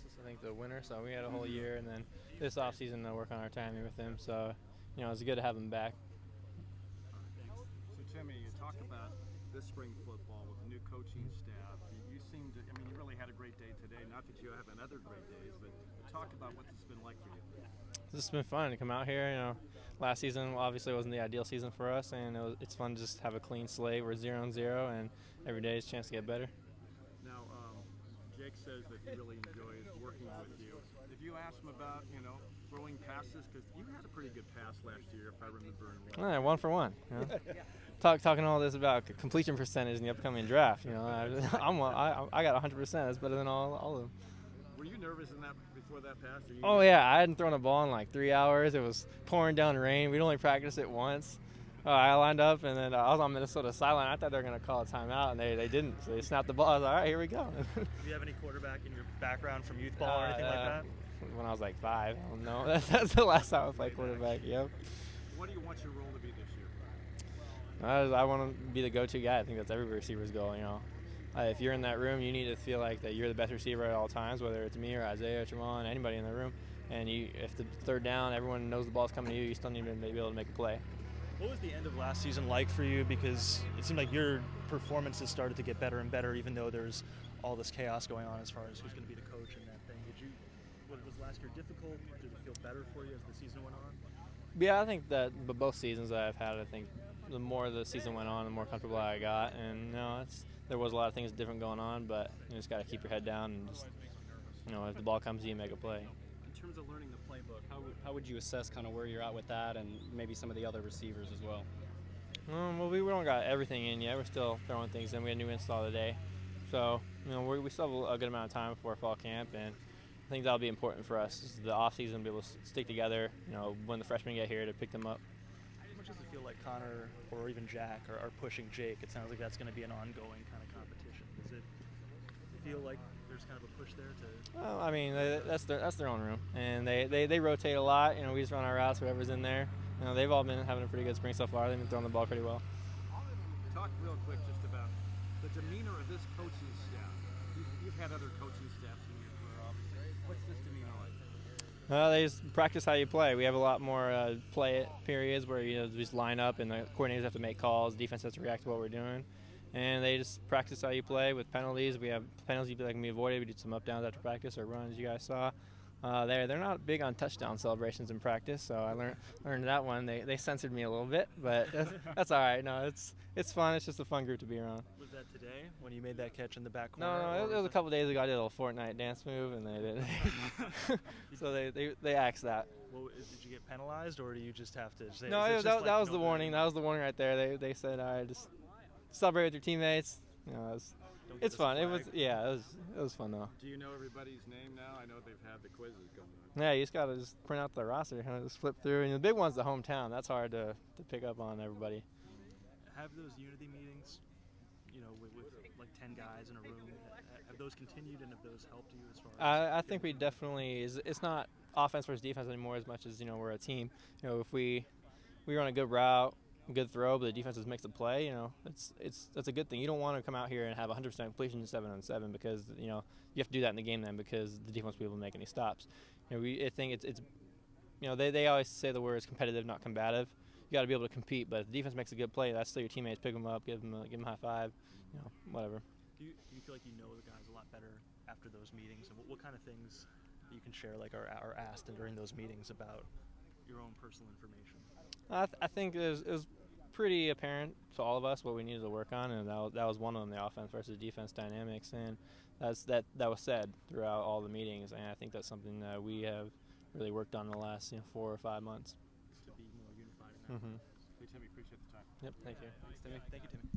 since I think the winter. So we had a whole year, and then this off season to work on our timing with him. So it's good to have him back. Thanks. So Timmy, you talk about this spring football with the new coaching staff. You seem to, I mean, you really had a great day today. Not that you haven't other great days, but talk about what this has been like for you. This has been fun to come out here. Last season obviously wasn't the ideal season for us, and it's fun to just have a clean slate. We're 0-0, and every day is a chance to get better. Now, Jake says that he really enjoys working with you. If you ask him about, throwing passes, because you had a pretty good pass last year, if I remember. All right, 1 for 1. Talking all this about completion percentage in the upcoming draft. I got 100%. That's better than all of them. Were you nervous in that before that pass? Oh yeah, I hadn't thrown a ball in like 3 hours. It was pouring down rain. We'd only practiced it once. I lined up, and then I was on Minnesota sideline. I thought they were going to call a timeout, and they didn't. So they snapped the ball. I was like, all right, here we go. Do you have any quarterback in your background from youth ball or anything like that? When I was like 5. I don't know. That's the last time I played quarterback. Yep. What do you want your role to be this year? I want to be the go-to guy. I think that's every receiver's goal. If you're in that room, you need to feel like that you're the best receiver at all times, whether it's me or Isaiah or Tramon, anybody in the room. And if the third down, everyone knows the ball's coming to you, you still need to be able to make a play. What was the end of last season like for you? Because it seemed like your performances started to get better and better, even though there's all this chaos going on as far as who's going to be the coach and that thing. Was last year difficult? Did it feel better for you as the season went on? Yeah, I think that both seasons that I've had, I think the more the season went on, the more comfortable I got. And there was a lot of things different going on, but you just got to keep your head down and just, if the ball comes to you, make a play. In terms of learning the playbook, how would you assess kind of where you're at with that and maybe some of the other receivers as well? Well, we don't got everything in yet. We're still throwing things in. We had a new install today. So, we still have a good amount of time before fall camp, and I think that'll be important for us. This is the off season, be able to stick together, when the freshmen get here to pick them up. How much does it feel like Connor or even Jack are pushing Jake? It sounds like that's going to be an ongoing kind of competition. Does it feel like there's kind of a push there to? Well, I mean, that's their own room, and they rotate a lot. We just run our routes, whoever's in there. They've all been having a pretty good spring so far. They've been throwing the ball pretty well. Talk real quick just about the demeanor of this coaching staff. You've had other coaching staffs in your career. What's this demeanor like? They just practice how you play. We have a lot more play periods where just line up and the coordinators have to make calls, defense has to react to what we're doing, and they just practice how you play with penalties. We have penalties that can be avoided. We did some up downs after practice or runs you guys saw. They're not big on touchdown celebrations in practice, so I learned that one. They censored me a little bit, but that's all right. No, it's fun. It's just a fun group to be around. Was that today when you made that catch in the back corner? No, it was a couple days ago. I did a little Fortnite dance move, and they did. So they axed that. Well, did you get penalized, or do you just have to say? No, that was the warning. That was the warning right there. They said, all right, just celebrate with your teammates. It's fun. It was fun though. Do you know everybody's name now? I know they've had the quizzes going on. Yeah, you just gotta just print out the roster, just flip through. And the big one's the hometown. That's hard to pick up on everybody. Have those unity meetings, with like 10 guys in a room, have those continued and have those helped you as far as? I think we definitely it's not offense versus defense anymore as much as we're a team. If we run a good route, good throw, but the defense just makes a play, that's a good thing. You don't want to come out here and have 100% completion 7-on-7 because you have to do that in the game then because the defense will be able to make any stops. I think it's they always say the words competitive, not combative. You got to be able to compete, but if the defense makes a good play, that's still your teammates. Pick them up, give them a high five, whatever. Do you feel like you know the guys a lot better after those meetings, and what kind of things you can share are asked during those meetings about your own personal information? I think it was pretty apparent to all of us what we needed to work on, and that was one of them, the offense versus defense dynamics, and that was said throughout all the meetings, and I think that's something that we have really worked on in the last 4 or 5 months. To be more unified in that. Hey, Timmy, appreciate the time. Yep, thank you. Thanks, Timmy. Thank you, Timmy.